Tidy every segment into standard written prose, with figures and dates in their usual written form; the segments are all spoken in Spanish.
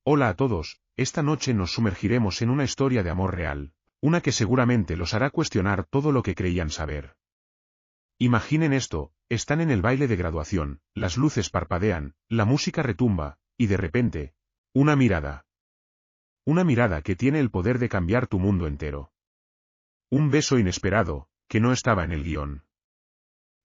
Hola a todos, esta noche nos sumergiremos en una historia de amor real, una que seguramente los hará cuestionar todo lo que creían saber. Imaginen esto, están en el baile de graduación, las luces parpadean, la música retumba, y de repente, una mirada. Una mirada que tiene el poder de cambiar tu mundo entero. Un beso inesperado, que no estaba en el guión.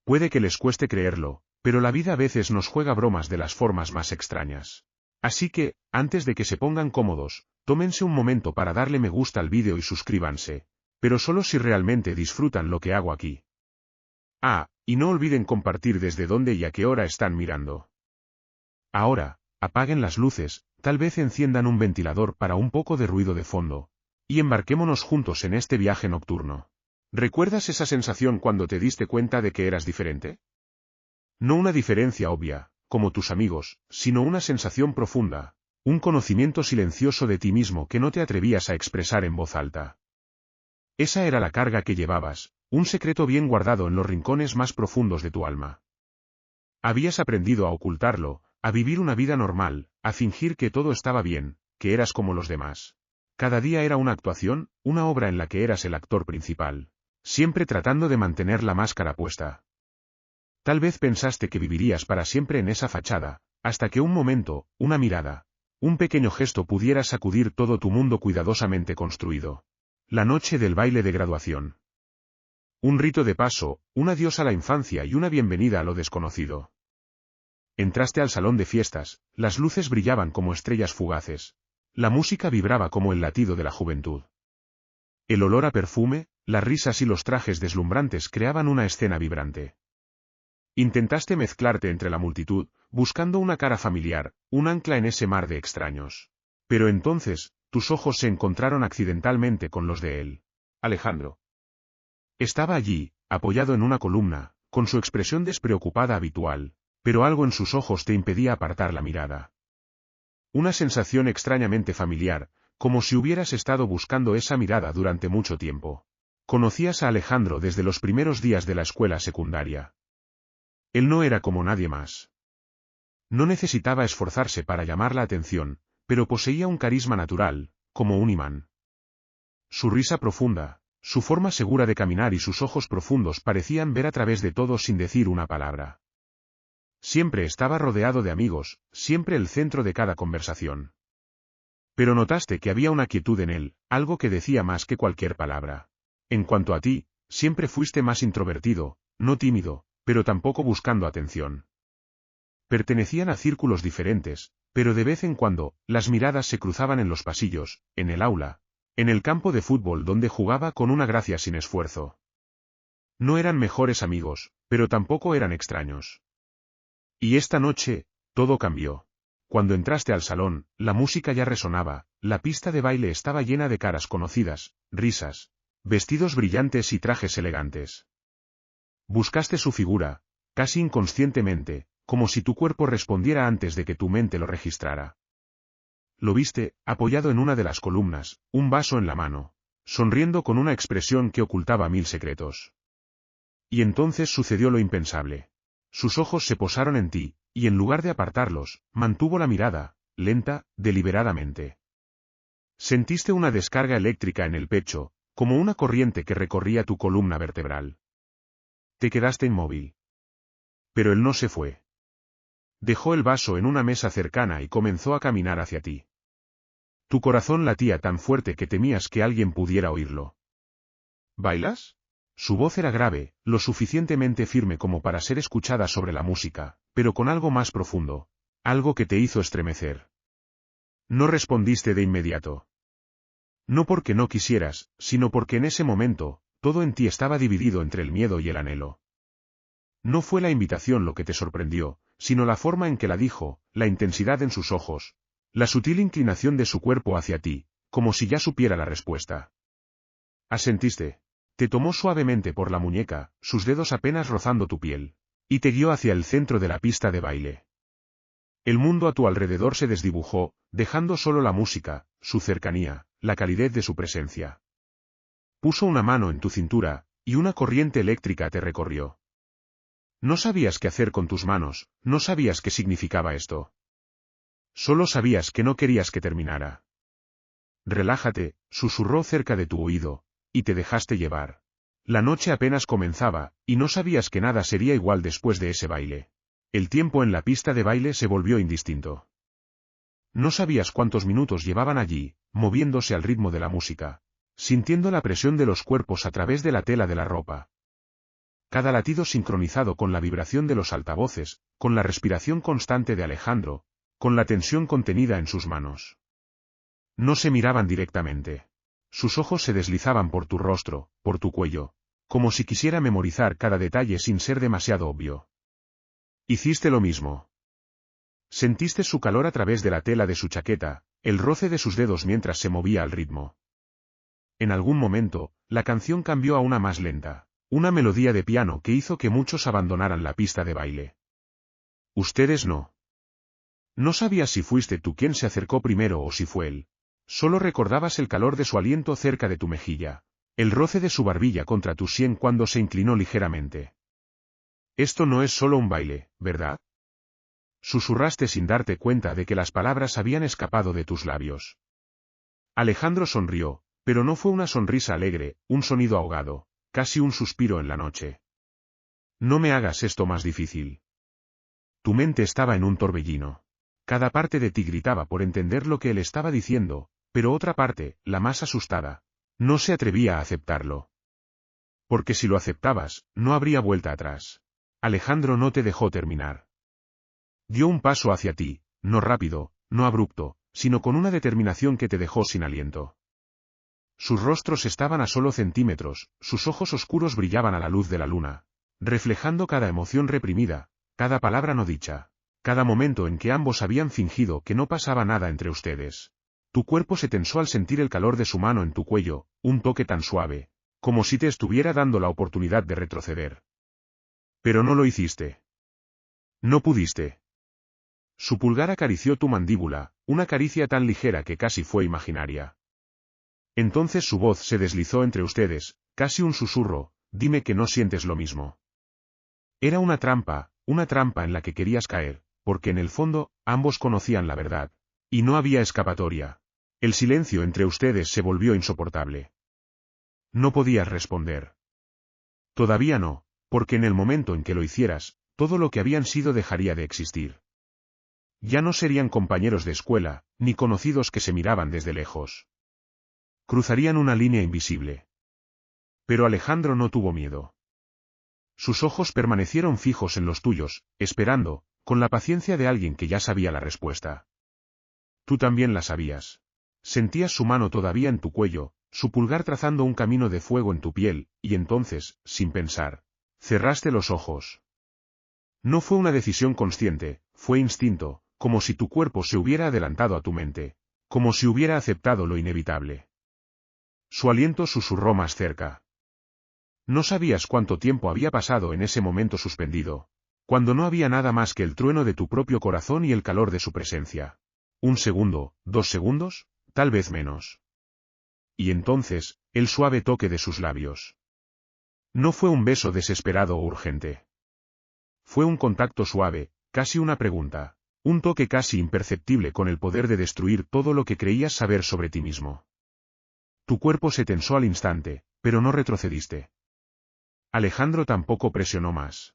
Puede que les cueste creerlo, pero la vida a veces nos juega bromas de las formas más extrañas. Así que, antes de que se pongan cómodos, tómense un momento para darle me gusta al vídeo y suscríbanse, pero solo si realmente disfrutan lo que hago aquí. Y no olviden compartir desde dónde y a qué hora están mirando. Ahora, apaguen las luces, tal vez enciendan un ventilador para un poco de ruido de fondo, y embarquémonos juntos en este viaje nocturno. ¿Recuerdas esa sensación cuando te diste cuenta de que eras diferente? No una diferencia obvia, como tus amigos, sino una sensación profunda, un conocimiento silencioso de ti mismo que no te atrevías a expresar en voz alta. Esa era la carga que llevabas, un secreto bien guardado en los rincones más profundos de tu alma. Habías aprendido a ocultarlo, a vivir una vida normal, a fingir que todo estaba bien, que eras como los demás. Cada día era una actuación, una obra en la que eras el actor principal, siempre tratando de mantener la máscara puesta. Tal vez pensaste que vivirías para siempre en esa fachada, hasta que un momento, una mirada, un pequeño gesto pudiera sacudir todo tu mundo cuidadosamente construido. La noche del baile de graduación. Un rito de paso, un adiós a la infancia y una bienvenida a lo desconocido. Entraste al salón de fiestas, las luces brillaban como estrellas fugaces. La música vibraba como el latido de la juventud. El olor a perfume, las risas y los trajes deslumbrantes creaban una escena vibrante. Intentaste mezclarte entre la multitud, buscando una cara familiar, un ancla en ese mar de extraños. Pero entonces, tus ojos se encontraron accidentalmente con los de él. Alejandro. Estaba allí, apoyado en una columna, con su expresión despreocupada habitual, pero algo en sus ojos te impedía apartar la mirada. Una sensación extrañamente familiar, como si hubieras estado buscando esa mirada durante mucho tiempo. Conocías a Alejandro desde los primeros días de la escuela secundaria. Él no era como nadie más. No necesitaba esforzarse para llamar la atención, pero poseía un carisma natural, como un imán. Su risa profunda, su forma segura de caminar y sus ojos profundos parecían ver a través de todo sin decir una palabra. Siempre estaba rodeado de amigos, siempre el centro de cada conversación. Pero notaste que había una quietud en él, algo que decía más que cualquier palabra. En cuanto a ti, siempre fuiste más introvertido, no tímido, pero tampoco buscando atención. Pertenecían a círculos diferentes, pero de vez en cuando, las miradas se cruzaban en los pasillos, en el aula, en el campo de fútbol donde jugaba con una gracia sin esfuerzo. No eran mejores amigos, pero tampoco eran extraños. Y esta noche, todo cambió. Cuando entraste al salón, la música ya resonaba, la pista de baile estaba llena de caras conocidas, risas, vestidos brillantes y trajes elegantes. Buscaste su figura, casi inconscientemente, como si tu cuerpo respondiera antes de que tu mente lo registrara. Lo viste, apoyado en una de las columnas, un vaso en la mano, sonriendo con una expresión que ocultaba mil secretos. Y entonces sucedió lo impensable. Sus ojos se posaron en ti, y en lugar de apartarlos, mantuvo la mirada, lenta, deliberadamente. Sentiste una descarga eléctrica en el pecho, como una corriente que recorría tu columna vertebral. Te quedaste inmóvil. Pero él no se fue. Dejó el vaso en una mesa cercana y comenzó a caminar hacia ti. Tu corazón latía tan fuerte que temías que alguien pudiera oírlo. ¿Bailas? Su voz era grave, lo suficientemente firme como para ser escuchada sobre la música, pero con algo más profundo, algo que te hizo estremecer. No respondiste de inmediato. No porque no quisieras, sino porque en ese momento, todo en ti estaba dividido entre el miedo y el anhelo. No fue la invitación lo que te sorprendió, sino la forma en que la dijo, la intensidad en sus ojos, la sutil inclinación de su cuerpo hacia ti, como si ya supiera la respuesta. Asentiste. Te tomó suavemente por la muñeca, sus dedos apenas rozando tu piel, y te guió hacia el centro de la pista de baile. El mundo a tu alrededor se desdibujó, dejando solo la música, su cercanía, la calidez de su presencia. Puso una mano en tu cintura, y una corriente eléctrica te recorrió. No sabías qué hacer con tus manos, no sabías qué significaba esto. Solo sabías que no querías que terminara. Relájate, susurró cerca de tu oído, y te dejaste llevar. La noche apenas comenzaba, y no sabías que nada sería igual después de ese baile. El tiempo en la pista de baile se volvió indistinto. No sabías cuántos minutos llevaban allí, moviéndose al ritmo de la música, sintiendo la presión de los cuerpos a través de la tela de la ropa. Cada latido sincronizado con la vibración de los altavoces, con la respiración constante de Alejandro, con la tensión contenida en sus manos. No se miraban directamente. Sus ojos se deslizaban por tu rostro, por tu cuello, como si quisiera memorizar cada detalle sin ser demasiado obvio. Hiciste lo mismo. Sentiste su calor a través de la tela de su chaqueta, el roce de sus dedos mientras se movía al ritmo. En algún momento, la canción cambió a una más lenta, una melodía de piano que hizo que muchos abandonaran la pista de baile. Ustedes no. No sabías si fuiste tú quien se acercó primero o si fue él. Solo recordabas el calor de su aliento cerca de tu mejilla, el roce de su barbilla contra tu sien cuando se inclinó ligeramente. Esto no es solo un baile, ¿verdad? Susurraste sin darte cuenta de que las palabras habían escapado de tus labios. Alejandro sonrió, pero no fue una sonrisa alegre, un sonido ahogado, casi un suspiro en la noche. No me hagas esto más difícil. Tu mente estaba en un torbellino. Cada parte de ti gritaba por entender lo que él estaba diciendo, pero otra parte, la más asustada, no se atrevía a aceptarlo. Porque si lo aceptabas, no habría vuelta atrás. Alejandro no te dejó terminar. Dio un paso hacia ti, no rápido, no abrupto, sino con una determinación que te dejó sin aliento. Sus rostros estaban a solo centímetros, sus ojos oscuros brillaban a la luz de la luna, reflejando cada emoción reprimida, cada palabra no dicha, cada momento en que ambos habían fingido que no pasaba nada entre ustedes. Tu cuerpo se tensó al sentir el calor de su mano en tu cuello, un toque tan suave, como si te estuviera dando la oportunidad de retroceder. Pero no lo hiciste. No pudiste. Su pulgar acarició tu mandíbula, una caricia tan ligera que casi fue imaginaria. Entonces su voz se deslizó entre ustedes, casi un susurro, dime que no sientes lo mismo. Era una trampa en la que querías caer, porque en el fondo, ambos conocían la verdad. Y no había escapatoria. El silencio entre ustedes se volvió insoportable. No podías responder. Todavía no, porque en el momento en que lo hicieras, todo lo que habían sido dejaría de existir. Ya no serían compañeros de escuela, ni conocidos que se miraban desde lejos. Cruzarían una línea invisible. Pero Alejandro no tuvo miedo. Sus ojos permanecieron fijos en los tuyos, esperando, con la paciencia de alguien que ya sabía la respuesta. Tú también la sabías. Sentías su mano todavía en tu cuello, su pulgar trazando un camino de fuego en tu piel, y entonces, sin pensar, cerraste los ojos. No fue una decisión consciente, fue instinto, como si tu cuerpo se hubiera adelantado a tu mente, como si hubiera aceptado lo inevitable. Su aliento susurró más cerca. No sabías cuánto tiempo había pasado en ese momento suspendido, cuando no había nada más que el trueno de tu propio corazón y el calor de su presencia. 1 segundo, 2 segundos, tal vez menos. Y entonces, el suave toque de sus labios. No fue un beso desesperado o urgente. Fue un contacto suave, casi una pregunta, un toque casi imperceptible con el poder de destruir todo lo que creías saber sobre ti mismo. Tu cuerpo se tensó al instante, pero no retrocediste. Alejandro tampoco presionó más.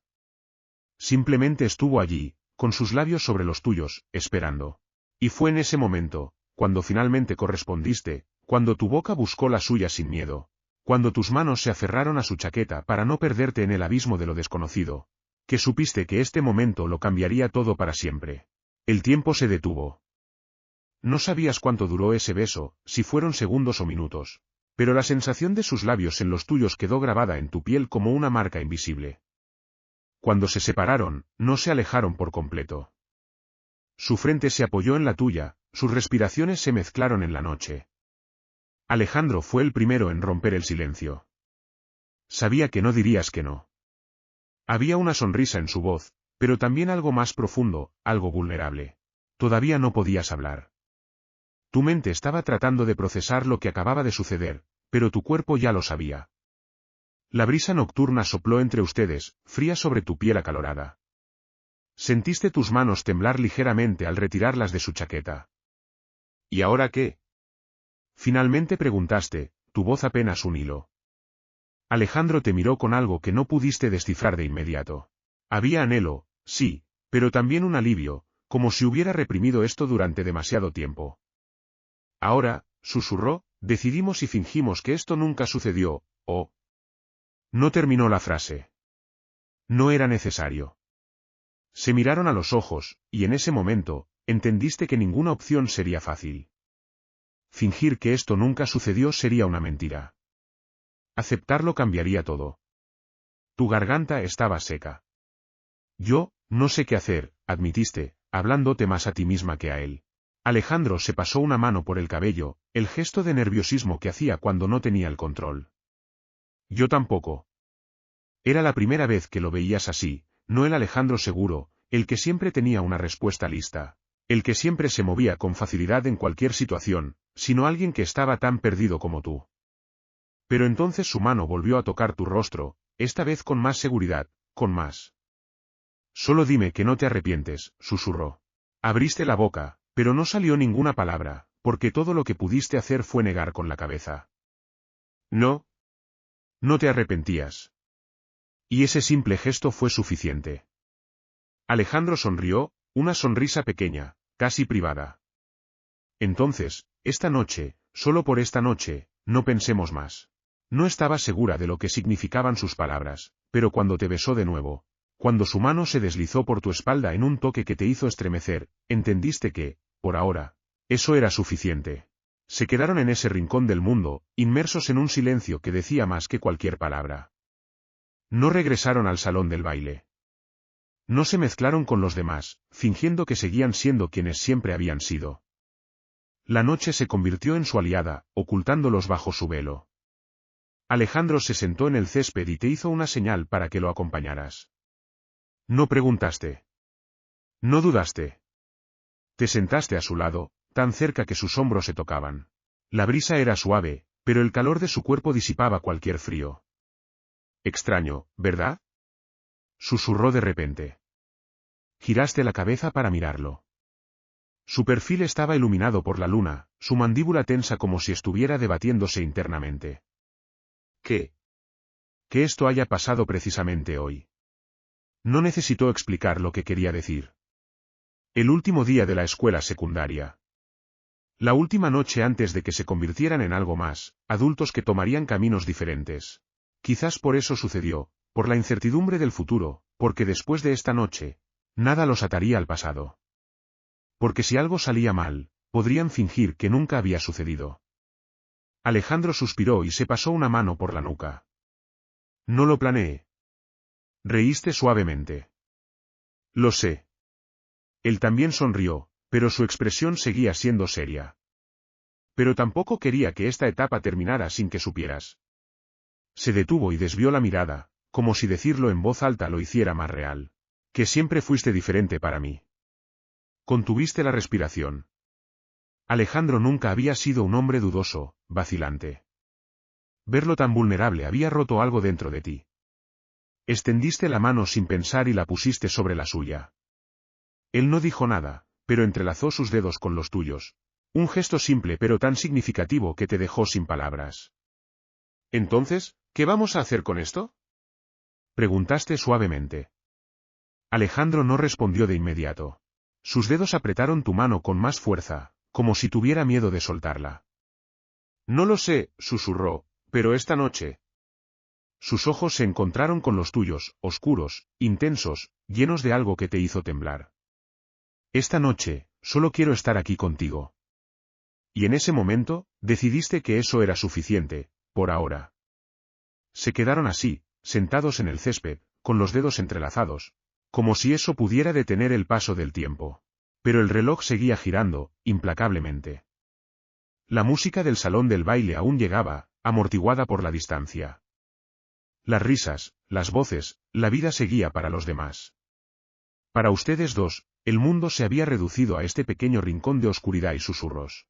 Simplemente estuvo allí, con sus labios sobre los tuyos, esperando. Y fue en ese momento, cuando finalmente correspondiste, cuando tu boca buscó la suya sin miedo, cuando tus manos se aferraron a su chaqueta para no perderte en el abismo de lo desconocido, que supiste que este momento lo cambiaría todo para siempre. El tiempo se detuvo. No sabías cuánto duró ese beso, si fueron segundos o minutos, pero la sensación de sus labios en los tuyos quedó grabada en tu piel como una marca invisible. Cuando se separaron, no se alejaron por completo. Su frente se apoyó en la tuya, sus respiraciones se mezclaron en la noche. Alejandro fue el primero en romper el silencio. Sabía que no dirías que no. Había una sonrisa en su voz, pero también algo más profundo, algo vulnerable. Todavía no podías hablar. Tu mente estaba tratando de procesar lo que acababa de suceder, pero tu cuerpo ya lo sabía. La brisa nocturna sopló entre ustedes, fría sobre tu piel acalorada. Sentiste tus manos temblar ligeramente al retirarlas de su chaqueta. ¿Y ahora qué? Finalmente preguntaste, tu voz apenas un hilo. Alejandro te miró con algo que no pudiste descifrar de inmediato. Había anhelo, sí, pero también un alivio, como si hubiera reprimido esto durante demasiado tiempo. Ahora, susurró, decidimos y fingimos que esto nunca sucedió, o... No terminó la frase. No era necesario. Se miraron a los ojos, y en ese momento, entendiste que ninguna opción sería fácil. Fingir que esto nunca sucedió sería una mentira. Aceptarlo cambiaría todo. Tu garganta estaba seca. Yo, no sé qué hacer, admitiste, hablándote más a ti misma que a él. Alejandro se pasó una mano por el cabello, el gesto de nerviosismo que hacía cuando no tenía el control. Yo tampoco. Era la primera vez que lo veías así, no el Alejandro seguro, el que siempre tenía una respuesta lista, el que siempre se movía con facilidad en cualquier situación, sino alguien que estaba tan perdido como tú. Pero entonces su mano volvió a tocar tu rostro, esta vez con más seguridad, con más. Solo dime que no te arrepientes, susurró. Abriste la boca, pero no salió ninguna palabra, porque todo lo que pudiste hacer fue negar con la cabeza. No. No te arrepentías. Y ese simple gesto fue suficiente. Alejandro sonrió, una sonrisa pequeña, casi privada. Entonces, esta noche, solo por esta noche, no pensemos más. No estaba segura de lo que significaban sus palabras, pero cuando te besó de nuevo, cuando su mano se deslizó por tu espalda en un toque que te hizo estremecer, entendiste que, por ahora, eso era suficiente. Se quedaron en ese rincón del mundo, inmersos en un silencio que decía más que cualquier palabra. No regresaron al salón del baile. No se mezclaron con los demás, fingiendo que seguían siendo quienes siempre habían sido. La noche se convirtió en su aliada, ocultándolos bajo su velo. Alejandro se sentó en el césped y te hizo una señal para que lo acompañaras. No preguntaste. No dudaste. Te sentaste a su lado, tan cerca que sus hombros se tocaban. La brisa era suave, pero el calor de su cuerpo disipaba cualquier frío. Extraño, ¿verdad? Susurró de repente. Giraste la cabeza para mirarlo. Su perfil estaba iluminado por la luna, su mandíbula tensa como si estuviera debatiéndose internamente. ¿Qué? Que esto haya pasado precisamente hoy. No necesitó explicar lo que quería decir. El último día de la escuela secundaria. La última noche antes de que se convirtieran en algo más, adultos que tomarían caminos diferentes. Quizás por eso sucedió, por la incertidumbre del futuro, porque después de esta noche, nada los ataría al pasado. Porque si algo salía mal, podrían fingir que nunca había sucedido. Alejandro suspiró y se pasó una mano por la nuca. No lo planeé. Reíste suavemente. Lo sé. Él también sonrió, pero su expresión seguía siendo seria. Pero tampoco quería que esta etapa terminara sin que supieras. Se detuvo y desvió la mirada, como si decirlo en voz alta lo hiciera más real. Que siempre fuiste diferente para mí. Contuviste la respiración. Alejandro nunca había sido un hombre dudoso, vacilante. Verlo tan vulnerable había roto algo dentro de ti. Extendiste la mano sin pensar y la pusiste sobre la suya. Él no dijo nada, pero entrelazó sus dedos con los tuyos. Un gesto simple pero tan significativo que te dejó sin palabras. Entonces, ¿qué vamos a hacer con esto? Preguntaste suavemente. Alejandro no respondió de inmediato. Sus dedos apretaron tu mano con más fuerza, como si tuviera miedo de soltarla. No lo sé, susurró, pero esta noche. Sus ojos se encontraron con los tuyos, oscuros, intensos, llenos de algo que te hizo temblar. Esta noche, solo quiero estar aquí contigo. Y en ese momento, decidiste que eso era suficiente, por ahora. Se quedaron así, sentados en el césped, con los dedos entrelazados, como si eso pudiera detener el paso del tiempo. Pero el reloj seguía girando, implacablemente. La música del salón del baile aún llegaba, amortiguada por la distancia. Las risas, las voces, la vida seguía para los demás. Para ustedes dos, el mundo se había reducido a este pequeño rincón de oscuridad y susurros.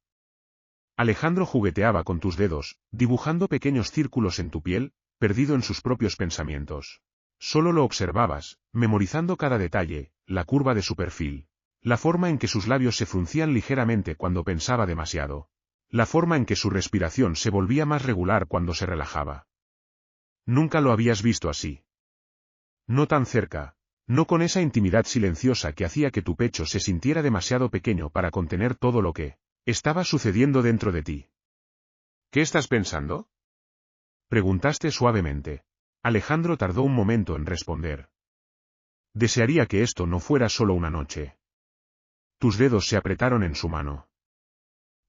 Alejandro jugueteaba con tus dedos, dibujando pequeños círculos en tu piel, perdido en sus propios pensamientos. Solo lo observabas, memorizando cada detalle, la curva de su perfil, la forma en que sus labios se fruncían ligeramente cuando pensaba demasiado, la forma en que su respiración se volvía más regular cuando se relajaba. Nunca lo habías visto así. No tan cerca, no con esa intimidad silenciosa que hacía que tu pecho se sintiera demasiado pequeño para contener todo lo que estaba sucediendo dentro de ti. ¿Qué estás pensando? Preguntaste suavemente. Alejandro tardó un momento en responder. Desearía que esto no fuera solo una noche. Tus dedos se apretaron en su mano.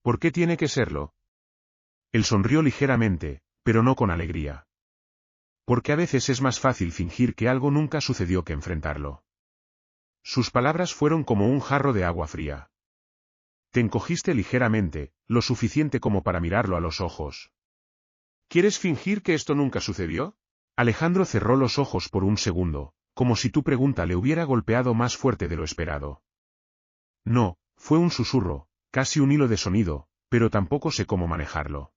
¿Por qué tiene que serlo? Él sonrió ligeramente, pero no con alegría. Porque a veces es más fácil fingir que algo nunca sucedió que enfrentarlo. Sus palabras fueron como un jarro de agua fría. Te encogiste ligeramente, lo suficiente como para mirarlo a los ojos. ¿Quieres fingir que esto nunca sucedió? Alejandro cerró los ojos por un segundo, como si tu pregunta le hubiera golpeado más fuerte de lo esperado. No, fue un susurro, casi un hilo de sonido, pero tampoco sé cómo manejarlo.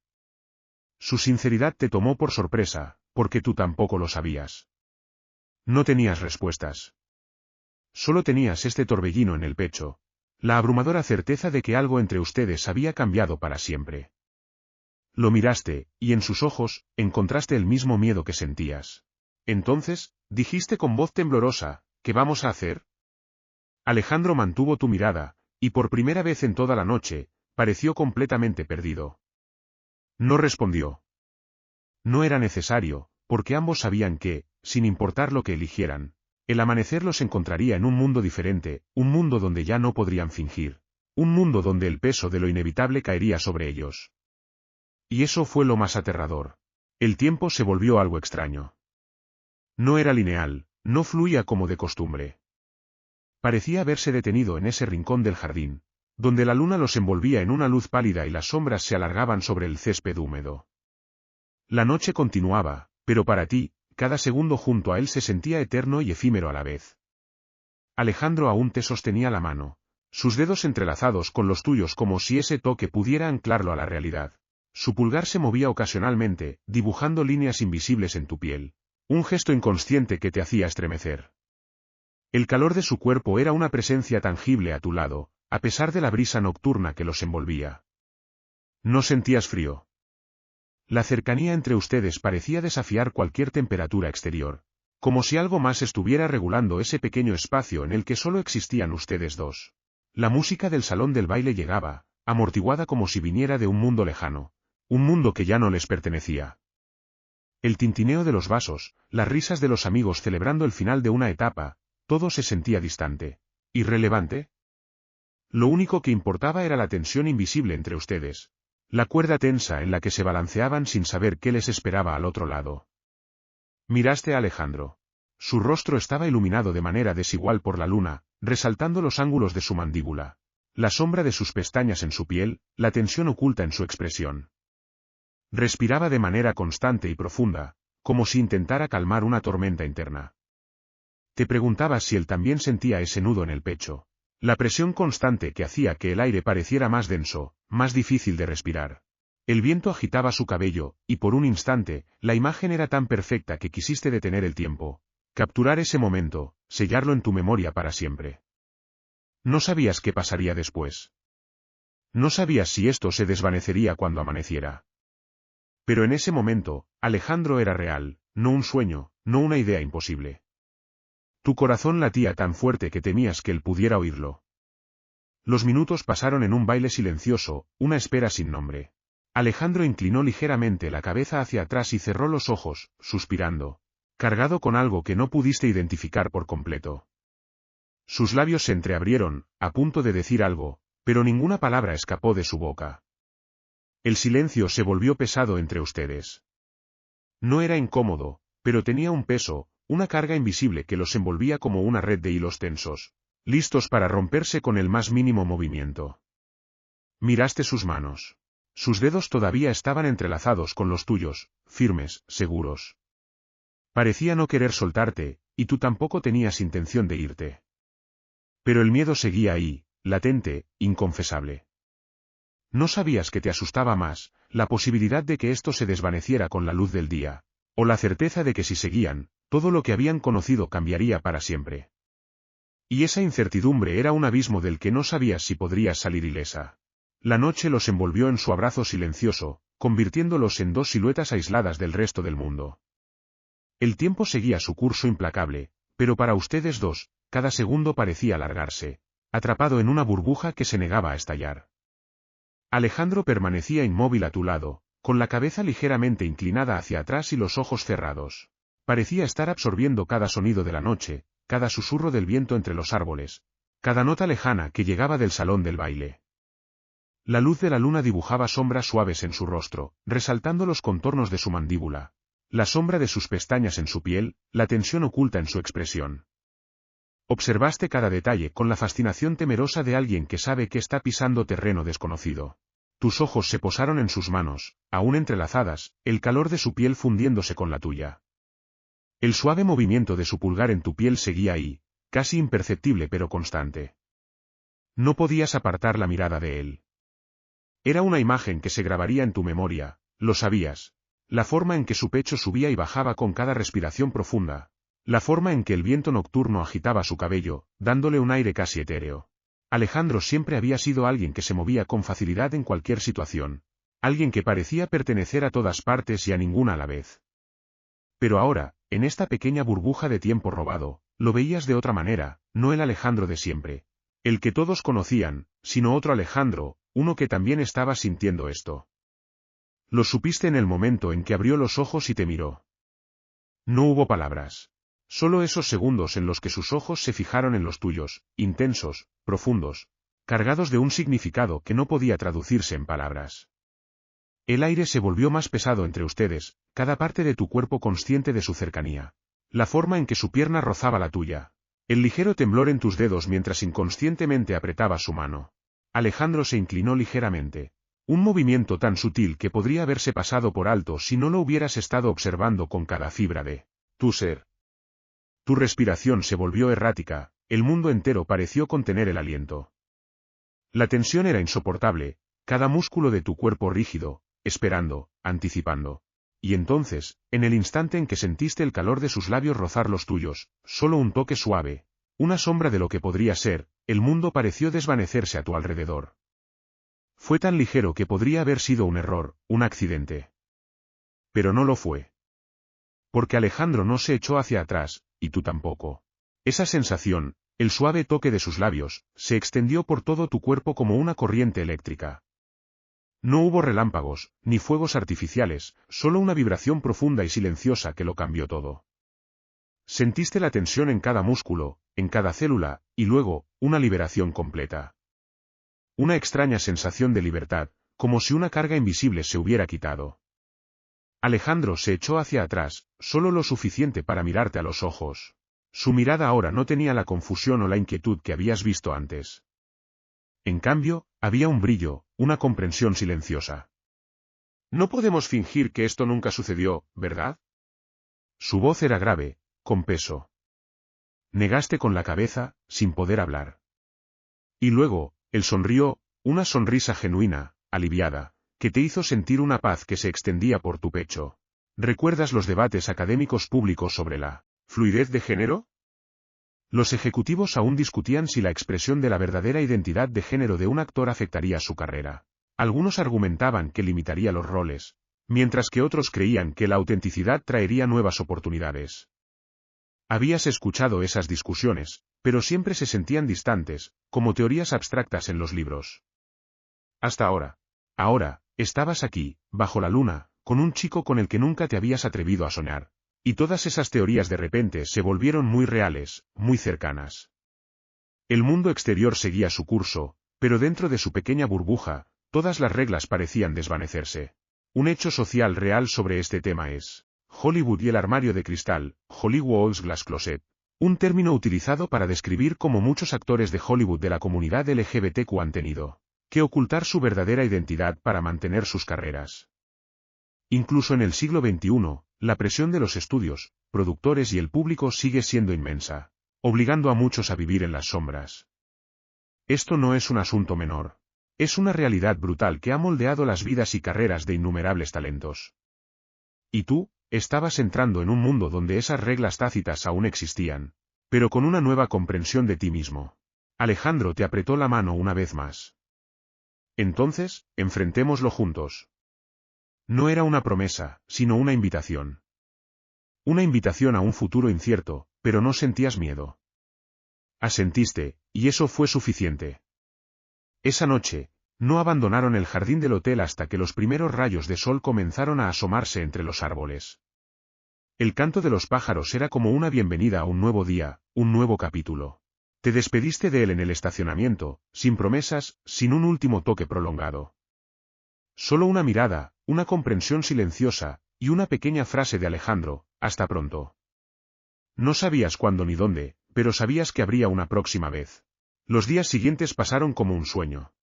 Su sinceridad te tomó por sorpresa, porque tú tampoco lo sabías. No tenías respuestas. Solo tenías este torbellino en el pecho, la abrumadora certeza de que algo entre ustedes había cambiado para siempre. Lo miraste, y en sus ojos, encontraste el mismo miedo que sentías. Entonces, dijiste con voz temblorosa, ¿qué vamos a hacer? Alejandro mantuvo tu mirada, y por primera vez en toda la noche, pareció completamente perdido. No respondió. No era necesario, porque ambos sabían que, sin importar lo que eligieran, el amanecer los encontraría en un mundo diferente, un mundo donde ya no podrían fingir, un mundo donde el peso de lo inevitable caería sobre ellos. Y eso fue lo más aterrador. El tiempo se volvió algo extraño. No era lineal, no fluía como de costumbre. Parecía haberse detenido en ese rincón del jardín, donde la luna los envolvía en una luz pálida y las sombras se alargaban sobre el césped húmedo. La noche continuaba, pero para ti, cada segundo junto a él se sentía eterno y efímero a la vez. Alejandro aún te sostenía la mano, sus dedos entrelazados con los tuyos como si ese toque pudiera anclarlo a la realidad. Su pulgar se movía ocasionalmente, dibujando líneas invisibles en tu piel, un gesto inconsciente que te hacía estremecer. El calor de su cuerpo era una presencia tangible a tu lado, a pesar de la brisa nocturna que los envolvía. No sentías frío. La cercanía entre ustedes parecía desafiar cualquier temperatura exterior, como si algo más estuviera regulando ese pequeño espacio en el que solo existían ustedes dos. La música del salón del baile llegaba, amortiguada como si viniera de un mundo lejano, un mundo que ya no les pertenecía. El tintineo de los vasos, las risas de los amigos celebrando el final de una etapa, todo se sentía distante, irrelevante. Lo único que importaba era la tensión invisible entre ustedes, la cuerda tensa en la que se balanceaban sin saber qué les esperaba al otro lado. Miraste a Alejandro. Su rostro estaba iluminado de manera desigual por la luna, resaltando los ángulos de su mandíbula, la sombra de sus pestañas en su piel, la tensión oculta en su expresión. Respiraba de manera constante y profunda, como si intentara calmar una tormenta interna. Te preguntabas si él también sentía ese nudo en el pecho, la presión constante que hacía que el aire pareciera más denso, más difícil de respirar. El viento agitaba su cabello, y por un instante, la imagen era tan perfecta que quisiste detener el tiempo, capturar ese momento, sellarlo en tu memoria para siempre. No sabías qué pasaría después. No sabías si esto se desvanecería cuando amaneciera. Pero en ese momento, Alejandro era real, no un sueño, no una idea imposible. Tu corazón latía tan fuerte que temías que él pudiera oírlo. Los minutos pasaron en un baile silencioso, una espera sin nombre. Alejandro inclinó ligeramente la cabeza hacia atrás y cerró los ojos, suspirando, cargado con algo que no pudiste identificar por completo. Sus labios se entreabrieron, a punto de decir algo, pero ninguna palabra escapó de su boca. El silencio se volvió pesado entre ustedes. No era incómodo, pero tenía un peso, una carga invisible que los envolvía como una red de hilos tensos, listos para romperse con el más mínimo movimiento. Miraste sus manos. Sus dedos todavía estaban entrelazados con los tuyos, firmes, seguros. Parecía no querer soltarte, y tú tampoco tenías intención de irte. Pero el miedo seguía ahí, latente, inconfesable. No sabías que te asustaba más, la posibilidad de que esto se desvaneciera con la luz del día, o la certeza de que si seguían, todo lo que habían conocido cambiaría para siempre. Y esa incertidumbre era un abismo del que no sabías si podrías salir ilesa. La noche los envolvió en su abrazo silencioso, convirtiéndolos en dos siluetas aisladas del resto del mundo. El tiempo seguía su curso implacable, pero para ustedes dos, cada segundo parecía alargarse, atrapado en una burbuja que se negaba a estallar. Alejandro permanecía inmóvil a tu lado, con la cabeza ligeramente inclinada hacia atrás y los ojos cerrados. Parecía estar absorbiendo cada sonido de la noche, cada susurro del viento entre los árboles, cada nota lejana que llegaba del salón del baile. La luz de la luna dibujaba sombras suaves en su rostro, resaltando los contornos de su mandíbula, la sombra de sus pestañas en su piel, la tensión oculta en su expresión. Observaste cada detalle con la fascinación temerosa de alguien que sabe que está pisando terreno desconocido. Tus ojos se posaron en sus manos, aún entrelazadas, el calor de su piel fundiéndose con la tuya. El suave movimiento de su pulgar en tu piel seguía ahí, casi imperceptible pero constante. No podías apartar la mirada de él. Era una imagen que se grabaría en tu memoria, lo sabías. La forma en que su pecho subía y bajaba con cada respiración profunda. La forma en que el viento nocturno agitaba su cabello, dándole un aire casi etéreo. Alejandro siempre había sido alguien que se movía con facilidad en cualquier situación. Alguien que parecía pertenecer a todas partes y a ninguna a la vez. Pero ahora, en esta pequeña burbuja de tiempo robado, lo veías de otra manera, no el Alejandro de siempre. El que todos conocían, sino otro Alejandro, uno que también estaba sintiendo esto. Lo supiste en el momento en que abrió los ojos y te miró. No hubo palabras. Solo esos segundos en los que sus ojos se fijaron en los tuyos, intensos, profundos, cargados de un significado que no podía traducirse en palabras. El aire se volvió más pesado entre ustedes, cada parte de tu cuerpo consciente de su cercanía. La forma en que su pierna rozaba la tuya. El ligero temblor en tus dedos mientras inconscientemente apretaba su mano. Alejandro se inclinó ligeramente. Un movimiento tan sutil que podría haberse pasado por alto si no lo hubieras estado observando con cada fibra de tu ser. Tu respiración se volvió errática, el mundo entero pareció contener el aliento. La tensión era insoportable, cada músculo de tu cuerpo rígido, esperando, anticipando. Y entonces, en el instante en que sentiste el calor de sus labios rozar los tuyos, solo un toque suave, una sombra de lo que podría ser, el mundo pareció desvanecerse a tu alrededor. Fue tan ligero que podría haber sido un error, un accidente. Pero no lo fue. Porque Alejandro no se echó hacia atrás, y tú tampoco. Esa sensación, el suave toque de sus labios, se extendió por todo tu cuerpo como una corriente eléctrica. No hubo relámpagos, ni fuegos artificiales, solo una vibración profunda y silenciosa que lo cambió todo. Sentiste la tensión en cada músculo, en cada célula, y luego, una liberación completa. Una extraña sensación de libertad, como si una carga invisible se hubiera quitado. Alejandro se echó hacia atrás, solo lo suficiente para mirarte a los ojos. Su mirada ahora no tenía la confusión o la inquietud que habías visto antes. En cambio, había un brillo, una comprensión silenciosa. No podemos fingir que esto nunca sucedió, ¿verdad? Su voz era grave, con peso. Negaste con la cabeza, sin poder hablar. Y luego, él sonrió, una sonrisa genuina, aliviada, que te hizo sentir una paz que se extendía por tu pecho. ¿Recuerdas los debates académicos públicos sobre la fluidez de género? Los ejecutivos aún discutían si la expresión de la verdadera identidad de género de un actor afectaría su carrera. Algunos argumentaban que limitaría los roles, mientras que otros creían que la autenticidad traería nuevas oportunidades. Habías escuchado esas discusiones, pero siempre se sentían distantes, como teorías abstractas en los libros. Hasta ahora. Ahora, estabas aquí, bajo la luna, con un chico con el que nunca te habías atrevido a soñar. Y todas esas teorías de repente se volvieron muy reales, muy cercanas. El mundo exterior seguía su curso, pero dentro de su pequeña burbuja, todas las reglas parecían desvanecerse. Un hecho social real sobre este tema es Hollywood y el armario de cristal, Hollywood's Glass Closet, un término utilizado para describir cómo muchos actores de Hollywood de la comunidad LGBTQ han tenido que ocultar su verdadera identidad para mantener sus carreras. Incluso en el siglo XXI, la presión de los estudios, productores y el público sigue siendo inmensa, obligando a muchos a vivir en las sombras. Esto no es un asunto menor. Es una realidad brutal que ha moldeado las vidas y carreras de innumerables talentos. Y tú, estabas entrando en un mundo donde esas reglas tácitas aún existían. pero con una nueva comprensión de ti mismo. Alejandro te apretó la mano una vez más. Entonces, enfrentémoslo juntos. No era una promesa, sino una invitación. Una invitación a un futuro incierto, pero no sentías miedo. Asentiste, y eso fue suficiente. Esa noche, no abandonaron el jardín del hotel hasta que los primeros rayos de sol comenzaron a asomarse entre los árboles. El canto de los pájaros era como una bienvenida a un nuevo día, un nuevo capítulo. Te despediste de él en el estacionamiento, sin promesas, sin un último toque prolongado. Solo una mirada, una comprensión silenciosa, y una pequeña frase de Alejandro, hasta pronto. No sabías cuándo ni dónde, pero sabías que habría una próxima vez. Los días siguientes pasaron como un sueño.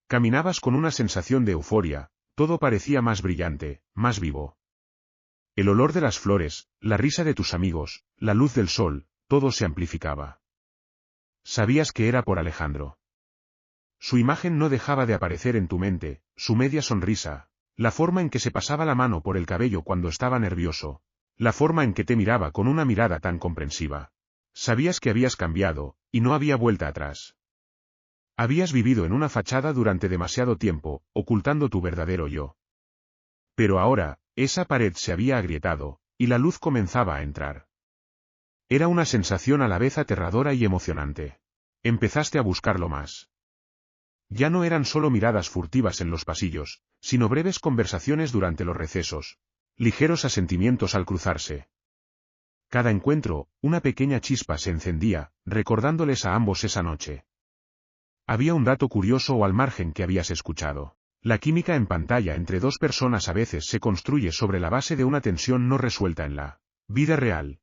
Caminabas con una sensación de euforia, todo parecía más brillante, más vivo. El olor de las flores, la risa de tus amigos, la luz del sol, todo se amplificaba. Sabías que era por Alejandro. Su imagen no dejaba de aparecer en tu mente, su media sonrisa, la forma en que se pasaba la mano por el cabello cuando estaba nervioso, la forma en que te miraba con una mirada tan comprensiva. Sabías que habías cambiado, y no había vuelta atrás. Habías vivido en una fachada durante demasiado tiempo, ocultando tu verdadero yo. Pero ahora, esa pared se había agrietado, y la luz comenzaba a entrar. Era una sensación a la vez aterradora y emocionante. Empezaste a buscarlo más. Ya no eran solo miradas furtivas en los pasillos, sino breves conversaciones durante los recesos, ligeros asentimientos al cruzarse. Cada encuentro, una pequeña chispa se encendía, recordándoles a ambos esa noche. Había un dato curioso o al margen que habías escuchado. La química en pantalla entre dos personas a veces se construye sobre la base de una tensión no resuelta en la vida real.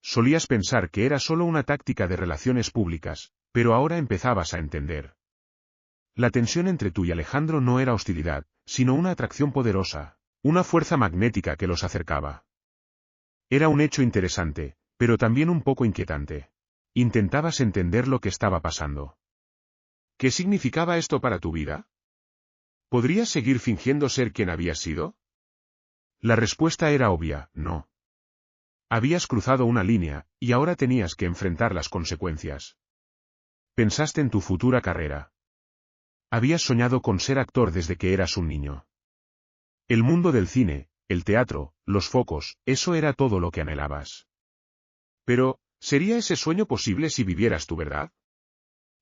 Solías pensar que era solo una táctica de relaciones públicas, pero ahora empezabas a entender. La tensión entre tú y Alejandro no era hostilidad, sino una atracción poderosa, una fuerza magnética que los acercaba. Era un hecho interesante, pero también un poco inquietante. Intentabas entender lo que estaba pasando. ¿Qué significaba esto para tu vida? ¿Podrías seguir fingiendo ser quien habías sido? La respuesta era obvia, no. Habías cruzado una línea, y ahora tenías que enfrentar las consecuencias. Pensaste en tu futura carrera. Habías soñado con ser actor desde que eras un niño. El mundo del cine, el teatro, los focos, eso era todo lo que anhelabas. Pero, ¿sería ese sueño posible si vivieras tu verdad?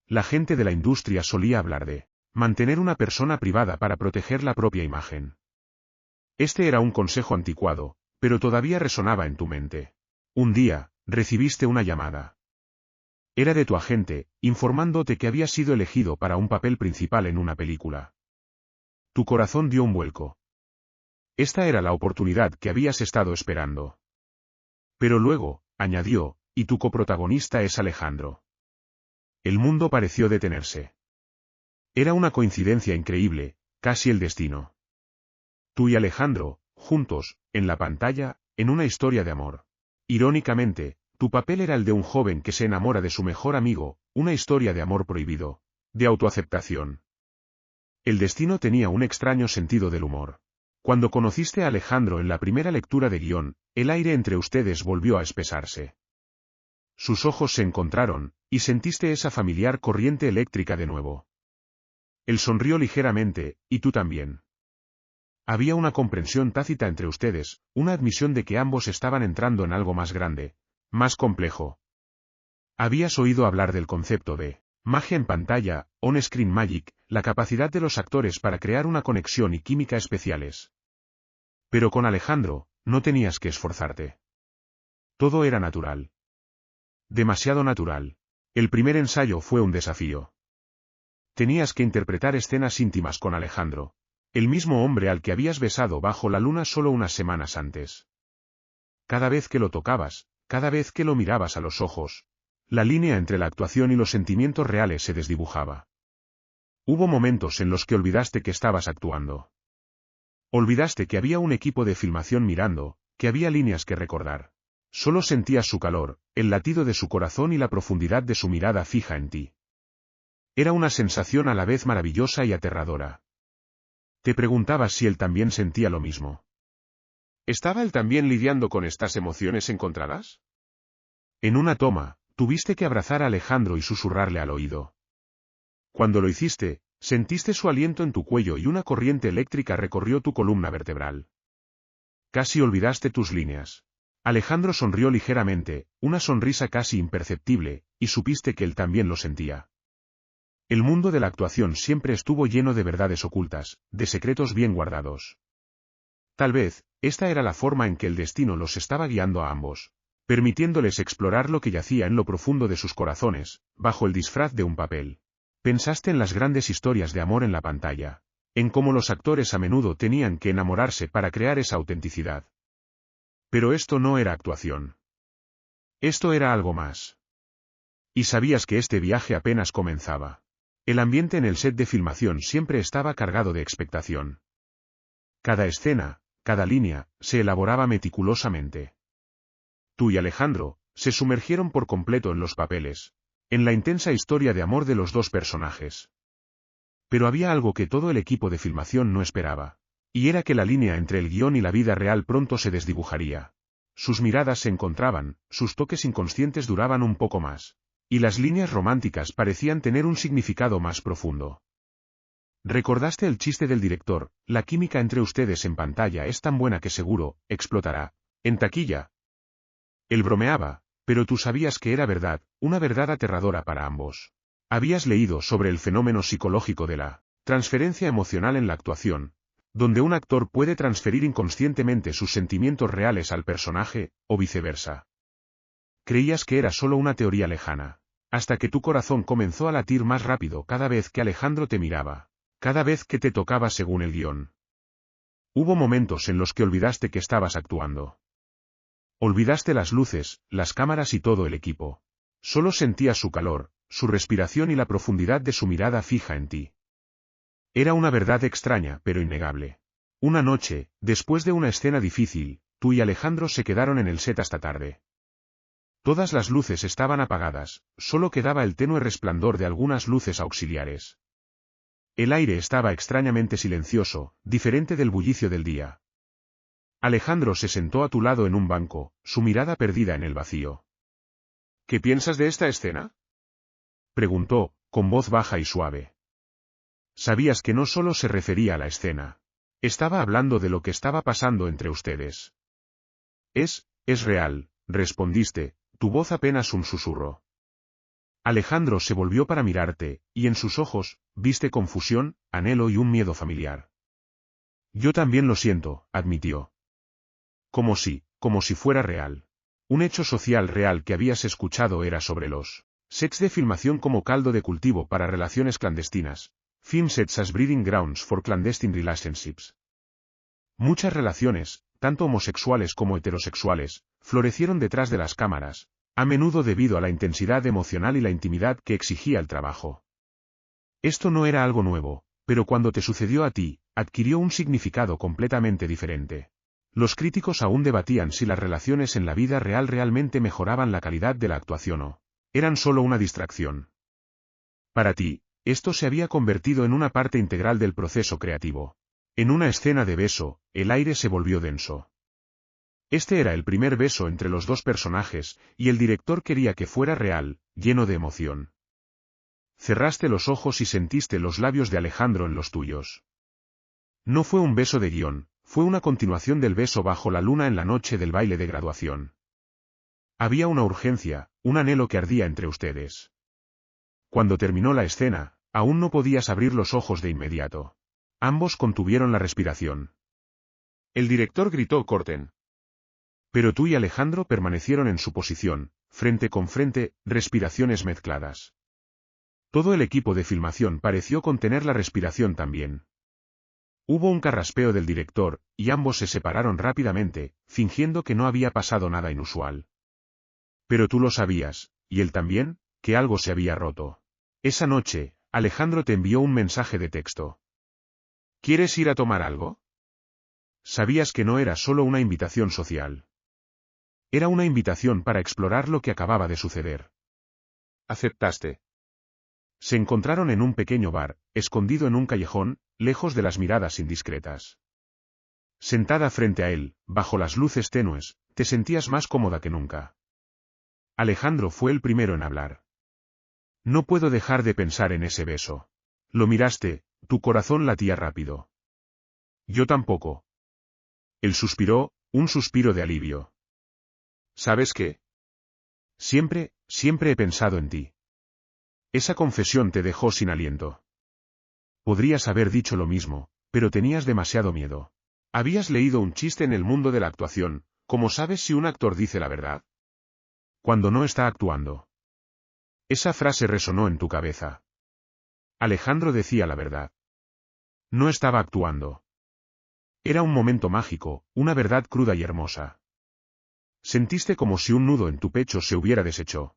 La gente de la industria solía hablar de mantener una persona privada para proteger la propia imagen. Este era un consejo anticuado, pero todavía resonaba en tu mente. Un día, recibiste una llamada. Era de tu agente, informándote que habías sido elegido para un papel principal en una película. Tu corazón dio un vuelco. Esta era la oportunidad que habías estado esperando. Pero luego, añadió, y tu coprotagonista es Alejandro. El mundo pareció detenerse. Era una coincidencia increíble, casi el destino. Tú y Alejandro, juntos, en la pantalla, en una historia de amor. Irónicamente, tu papel era el de un joven que se enamora de su mejor amigo, una historia de amor prohibido, de autoaceptación. El destino tenía un extraño sentido del humor. Cuando conociste a Alejandro en la primera lectura de guión, el aire entre ustedes volvió a espesarse. Sus ojos se encontraron, y sentiste esa familiar corriente eléctrica de nuevo. Él sonrió ligeramente, y tú también. Había una comprensión tácita entre ustedes, una admisión de que ambos estaban entrando en algo más grande, más complejo. Habías oído hablar del concepto de magia en pantalla, on-screen magic, la capacidad de los actores para crear una conexión y química especiales. Pero con Alejandro, no tenías que esforzarte. Todo era natural. Demasiado natural. El primer ensayo fue un desafío. Tenías que interpretar escenas íntimas con Alejandro, el mismo hombre al que habías besado bajo la luna solo unas semanas antes. Cada vez que lo tocabas, cada vez que lo mirabas a los ojos, la línea entre la actuación y los sentimientos reales se desdibujaba. Hubo momentos en los que olvidaste que estabas actuando. Olvidaste que había un equipo de filmación mirando, que había líneas que recordar. Solo sentías su calor, el latido de su corazón y la profundidad de su mirada fija en ti. Era una sensación a la vez maravillosa y aterradora. Te preguntabas si él también sentía lo mismo. ¿Estaba él también lidiando con estas emociones encontradas? En una toma, tuviste que abrazar a Alejandro y susurrarle al oído. Cuando lo hiciste, sentiste su aliento en tu cuello y una corriente eléctrica recorrió tu columna vertebral. Casi olvidaste tus líneas. Alejandro sonrió ligeramente, una sonrisa casi imperceptible, y supiste que él también lo sentía. El mundo de la actuación siempre estuvo lleno de verdades ocultas, de secretos bien guardados. Tal vez, esta era la forma en que el destino los estaba guiando a ambos, permitiéndoles explorar lo que yacía en lo profundo de sus corazones, bajo el disfraz de un papel. Pensaste en las grandes historias de amor en la pantalla, en cómo los actores a menudo tenían que enamorarse para crear esa autenticidad. Pero esto no era actuación. Esto era algo más. Y sabías que este viaje apenas comenzaba. El ambiente en el set de filmación siempre estaba cargado de expectación. Cada escena, cada línea, se elaboraba meticulosamente. Tú y Alejandro, se sumergieron por completo en los papeles, en la intensa historia de amor de los dos personajes. Pero había algo que todo el equipo de filmación no esperaba, y era que la línea entre el guión y la vida real pronto se desdibujaría. Sus miradas se encontraban, sus toques inconscientes duraban un poco más, y las líneas románticas parecían tener un significado más profundo. Recordaste el chiste del director: la química entre ustedes en pantalla es tan buena que seguro explotará en taquilla. Él bromeaba, pero tú sabías que era verdad, una verdad aterradora para ambos. Habías leído sobre el fenómeno psicológico de la transferencia emocional en la actuación, donde un actor puede transferir inconscientemente sus sentimientos reales al personaje, o viceversa. Creías que era solo una teoría lejana, hasta que tu corazón comenzó a latir más rápido cada vez que Alejandro te miraba, cada vez que te tocaba según el guión. Hubo momentos en los que olvidaste que estabas actuando. Olvidaste las luces, las cámaras y todo el equipo. Solo sentías su calor, su respiración y la profundidad de su mirada fija en ti. Era una verdad extraña pero innegable. Una noche, después de una escena difícil, tú y Alejandro se quedaron en el set hasta tarde. Todas las luces estaban apagadas, solo quedaba el tenue resplandor de algunas luces auxiliares. El aire estaba extrañamente silencioso, diferente del bullicio del día. Alejandro se sentó a tu lado en un banco, su mirada perdida en el vacío. ¿Qué piensas de esta escena?, preguntó, con voz baja y suave. Sabías que no solo se refería a la escena. Estaba hablando de lo que estaba pasando entre ustedes. Es real, respondiste, tu voz apenas un susurro. Alejandro se volvió para mirarte, y en sus ojos, viste confusión, anhelo y un miedo familiar. Yo también lo siento, admitió. Como si fuera real. Un hecho social real que habías escuchado era sobre los sets de filmación como caldo de cultivo para relaciones clandestinas. Film sets as breeding grounds for clandestine relationships. Muchas relaciones, tanto homosexuales como heterosexuales, florecieron detrás de las cámaras, a menudo debido a la intensidad emocional y la intimidad que exigía el trabajo. Esto no era algo nuevo, pero cuando te sucedió a ti, adquirió un significado completamente diferente. Los críticos aún debatían si las relaciones en la vida real realmente mejoraban la calidad de la actuación o eran solo una distracción. Para ti, esto se había convertido en una parte integral del proceso creativo. En una escena de beso, el aire se volvió denso. Este era el primer beso entre los dos personajes, y el director quería que fuera real, lleno de emoción. Cerraste los ojos y sentiste los labios de Alejandro en los tuyos. No fue un beso de guión, fue una continuación del beso bajo la luna en la noche del baile de graduación. Había una urgencia, un anhelo que ardía entre ustedes. Cuando terminó la escena, aún no podías abrir los ojos de inmediato. Ambos contuvieron la respiración. El director gritó: «Corten». Pero tú y Alejandro permanecieron en su posición, frente con frente, respiraciones mezcladas. Todo el equipo de filmación pareció contener la respiración también. Hubo un carraspeo del director, y ambos se separaron rápidamente, fingiendo que no había pasado nada inusual. Pero tú lo sabías, y él también, que algo se había roto. Esa noche, Alejandro te envió un mensaje de texto. ¿Quieres ir a tomar algo? Sabías que no era solo una invitación social. Era una invitación para explorar lo que acababa de suceder. Aceptaste. Se encontraron en un pequeño bar, escondido en un callejón, lejos de las miradas indiscretas. Sentada frente a él, bajo las luces tenues, te sentías más cómoda que nunca. Alejandro fue el primero en hablar. No puedo dejar de pensar en ese beso. Lo miraste, tu corazón latía rápido. Yo tampoco. Él suspiró, un suspiro de alivio. ¿Sabes qué? Siempre he pensado en ti. Esa confesión te dejó sin aliento. Podrías haber dicho lo mismo, pero tenías demasiado miedo. Habías leído un chiste en el mundo de la actuación, ¿cómo sabes si un actor dice la verdad? Cuando no está actuando. Esa frase resonó en tu cabeza. Alejandro decía la verdad. No estaba actuando. Era un momento mágico, una verdad cruda y hermosa. Sentiste como si un nudo en tu pecho se hubiera deshecho.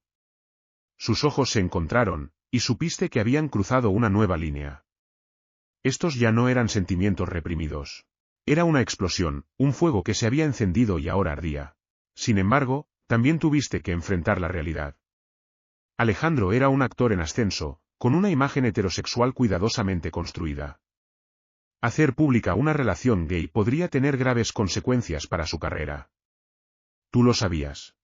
Sus ojos se encontraron, y supiste que habían cruzado una nueva línea. Estos ya no eran sentimientos reprimidos. Era una explosión, un fuego que se había encendido y ahora ardía. Sin embargo, también tuviste que enfrentar la realidad. Alejandro era un actor en ascenso, con una imagen heterosexual cuidadosamente construida. Hacer pública una relación gay podría tener graves consecuencias para su carrera. Tú lo sabías.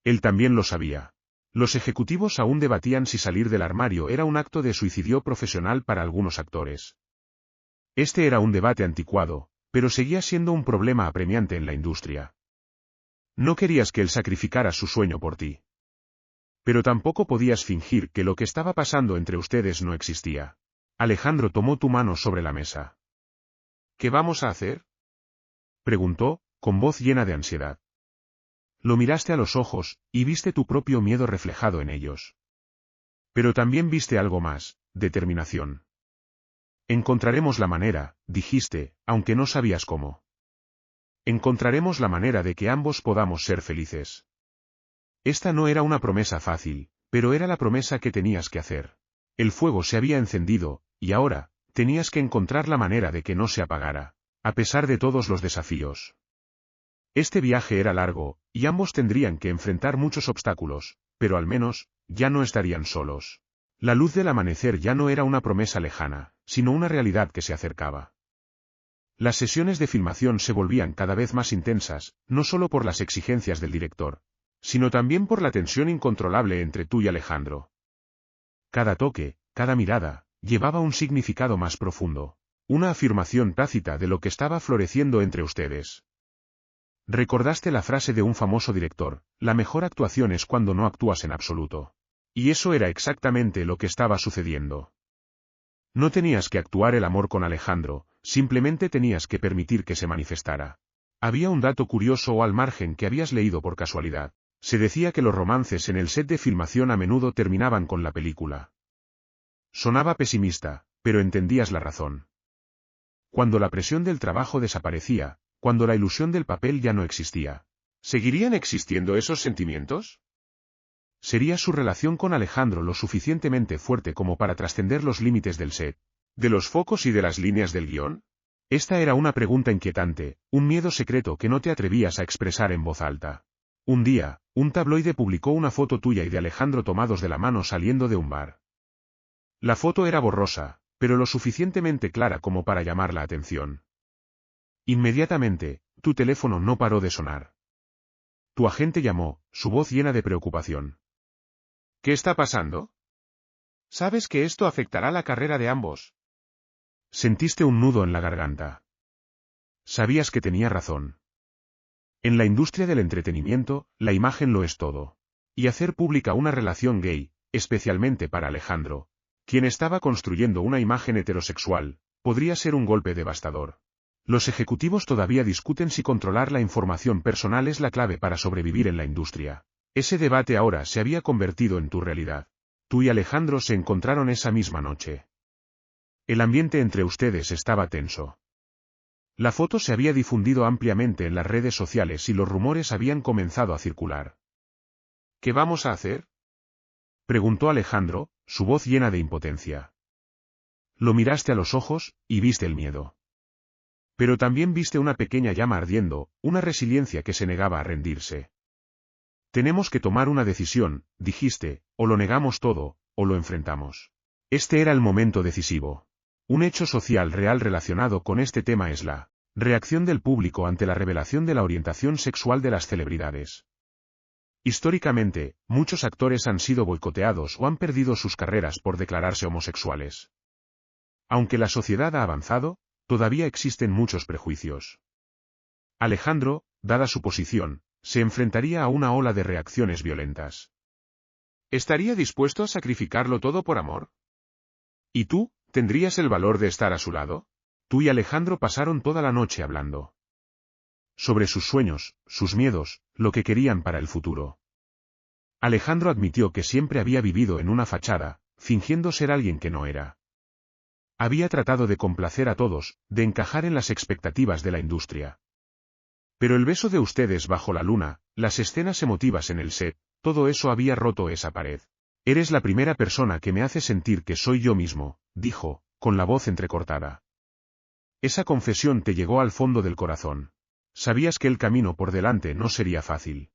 Él también lo sabía. Los ejecutivos aún debatían si salir del armario era un acto de suicidio profesional para algunos actores. Este era un debate anticuado, pero seguía siendo un problema apremiante en la industria. No querías que él sacrificara su sueño por ti. Pero tampoco podías fingir que lo que estaba pasando entre ustedes no existía. Alejandro tomó tu mano sobre la mesa. ¿Qué vamos a hacer?, preguntó, con voz llena de ansiedad. Lo miraste a los ojos, y viste tu propio miedo reflejado en ellos. Pero también viste algo más, determinación. Encontraremos la manera, dijiste, aunque no sabías cómo. Encontraremos la manera de que ambos podamos ser felices. Esta no era una promesa fácil, pero era la promesa que tenías que hacer. El fuego se había encendido, y ahora, tenías que encontrar la manera de que no se apagara, a pesar de todos los desafíos. Este viaje era largo, y ambos tendrían que enfrentar muchos obstáculos, pero al menos, ya no estarían solos. La luz del amanecer ya no era una promesa lejana, sino una realidad que se acercaba. Las sesiones de filmación se volvían cada vez más intensas, no solo por las exigencias del director, sino también por la tensión incontrolable entre tú y Alejandro. Cada toque, cada mirada, llevaba un significado más profundo, una afirmación tácita de lo que estaba floreciendo entre ustedes. Recordaste la frase de un famoso director: la mejor actuación es cuando no actúas en absoluto. Y eso era exactamente lo que estaba sucediendo. No tenías que actuar el amor con Alejandro, simplemente tenías que permitir que se manifestara. Había un dato curioso al margen que habías leído por casualidad. Se decía que los romances en el set de filmación a menudo terminaban con la película. Sonaba pesimista, pero entendías la razón. Cuando la presión del trabajo desaparecía, cuando la ilusión del papel ya no existía, ¿seguirían existiendo esos sentimientos? ¿Sería su relación con Alejandro lo suficientemente fuerte como para trascender los límites del set, de los focos y de las líneas del guión? Esta era una pregunta inquietante, un miedo secreto que no te atrevías a expresar en voz alta. Un día, un tabloide publicó una foto tuya y de Alejandro tomados de la mano saliendo de un bar. La foto era borrosa, pero lo suficientemente clara como para llamar la atención. Inmediatamente, tu teléfono no paró de sonar. Tu agente llamó, su voz llena de preocupación. ¿Qué está pasando? ¿Sabes que esto afectará la carrera de ambos? Sentiste un nudo en la garganta. Sabías que tenía razón. En la industria del entretenimiento, la imagen lo es todo. Y hacer pública una relación gay, especialmente para Alejandro, quien estaba construyendo una imagen heterosexual, podría ser un golpe devastador. Los ejecutivos todavía discuten si controlar la información personal es la clave para sobrevivir en la industria. Ese debate ahora se había convertido en tu realidad. Tú y Alejandro se encontraron esa misma noche. El ambiente entre ustedes estaba tenso. La foto se había difundido ampliamente en las redes sociales y los rumores habían comenzado a circular. ¿Qué vamos a hacer?, preguntó Alejandro, su voz llena de impotencia. Lo miraste a los ojos, y viste el miedo. Pero también viste una pequeña llama ardiendo, una resiliencia que se negaba a rendirse. Tenemos que tomar una decisión, dijiste, o lo negamos todo, o lo enfrentamos. Este era el momento decisivo. Un hecho social real relacionado con este tema es la reacción del público ante la revelación de la orientación sexual de las celebridades. Históricamente, muchos actores han sido boicoteados o han perdido sus carreras por declararse homosexuales. Aunque la sociedad ha avanzado, todavía existen muchos prejuicios. Alejandro, dada su posición, se enfrentaría a una ola de reacciones violentas. ¿Estaría dispuesto a sacrificarlo todo por amor? ¿Y tú, tendrías el valor de estar a su lado? Tú y Alejandro pasaron toda la noche hablando sobre sus sueños, sus miedos, lo que querían para el futuro. Alejandro admitió que siempre había vivido en una fachada, fingiendo ser alguien que no era. Había tratado de complacer a todos, de encajar en las expectativas de la industria. Pero el beso de ustedes bajo la luna, las escenas emotivas en el set, todo eso había roto esa pared. Eres la primera persona que me hace sentir que soy yo mismo, dijo, con la voz entrecortada. Esa confesión te llegó al fondo del corazón. Sabías que el camino por delante no sería fácil.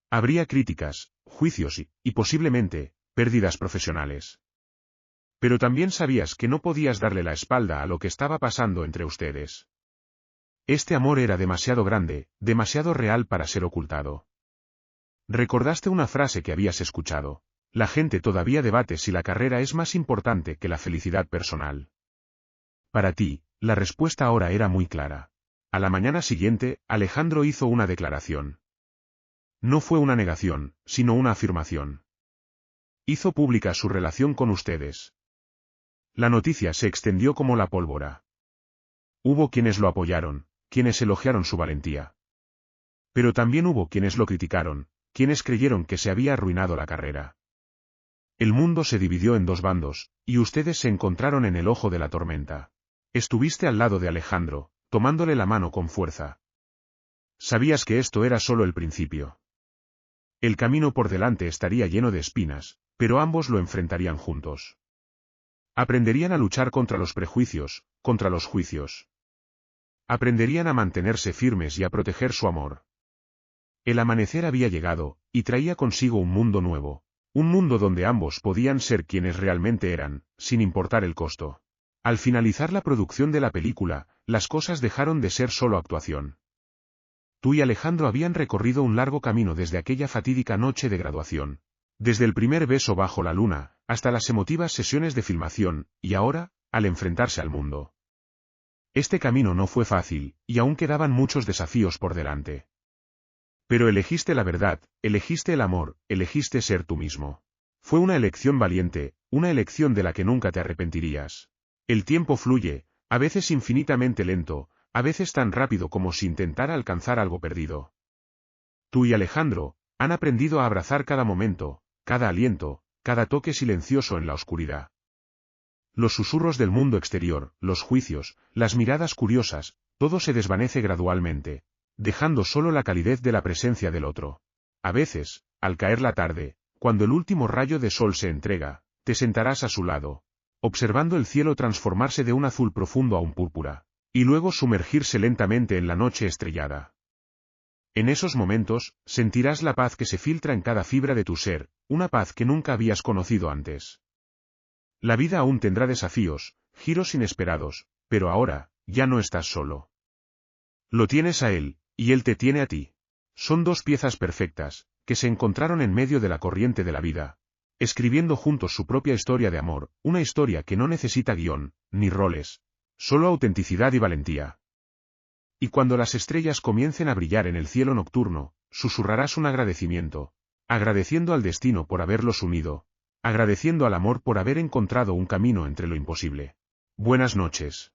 Habría críticas, juicios y posiblemente, pérdidas profesionales. Pero también sabías que no podías darle la espalda a lo que estaba pasando entre ustedes. Este amor era demasiado grande, demasiado real para ser ocultado. Recordaste una frase que habías escuchado. La gente todavía debate si la carrera es más importante que la felicidad personal. Para ti, la respuesta ahora era muy clara. A la mañana siguiente, Alejandro hizo una declaración. No fue una negación, sino una afirmación. Hizo pública su relación con ustedes. La noticia se extendió como la pólvora. Hubo quienes lo apoyaron, quienes elogiaron su valentía. Pero también hubo quienes lo criticaron, quienes creyeron que se había arruinado la carrera. El mundo se dividió en dos bandos, y ustedes se encontraron en el ojo de la tormenta. Estuviste al lado de Alejandro, tomándole la mano con fuerza. Sabías que esto era solo el principio. El camino por delante estaría lleno de espinas, pero ambos lo enfrentarían juntos. Aprenderían a luchar contra los prejuicios, contra los juicios. Aprenderían a mantenerse firmes y a proteger su amor. El amanecer había llegado, y traía consigo un mundo nuevo, un mundo donde ambos podían ser quienes realmente eran, sin importar el costo. Al finalizar la producción de la película, las cosas dejaron de ser solo actuación. Tú y Alejandro habían recorrido un largo camino desde aquella fatídica noche de graduación, desde el primer beso bajo la luna, hasta las emotivas sesiones de filmación, y ahora, al enfrentarse al mundo. Este camino no fue fácil, y aún quedaban muchos desafíos por delante. Pero elegiste la verdad, elegiste el amor, elegiste ser tú mismo. Fue una elección valiente, una elección de la que nunca te arrepentirías. El tiempo fluye, a veces infinitamente lento, a veces tan rápido como si intentara alcanzar algo perdido. Tú y Alejandro, han aprendido a abrazar cada momento, cada aliento, cada toque silencioso en la oscuridad. Los susurros del mundo exterior, los juicios, las miradas curiosas, todo se desvanece gradualmente, dejando solo la calidez de la presencia del otro. A veces, al caer la tarde, cuando el último rayo de sol se entrega, te sentarás a su lado, observando el cielo transformarse de un azul profundo a un púrpura, y luego sumergirse lentamente en la noche estrellada. En esos momentos, sentirás la paz que se filtra en cada fibra de tu ser, una paz que nunca habías conocido antes. La vida aún tendrá desafíos, giros inesperados, pero ahora, ya no estás solo. Lo tienes a él, y él te tiene a ti. Son dos piezas perfectas, que se encontraron en medio de la corriente de la vida, escribiendo juntos su propia historia de amor, una historia que no necesita guión, ni roles, solo autenticidad y valentía. Y cuando las estrellas comiencen a brillar en el cielo nocturno, susurrarás un agradecimiento, agradeciendo al destino por haberlos unido, agradeciendo al amor por haber encontrado un camino entre lo imposible. Buenas noches.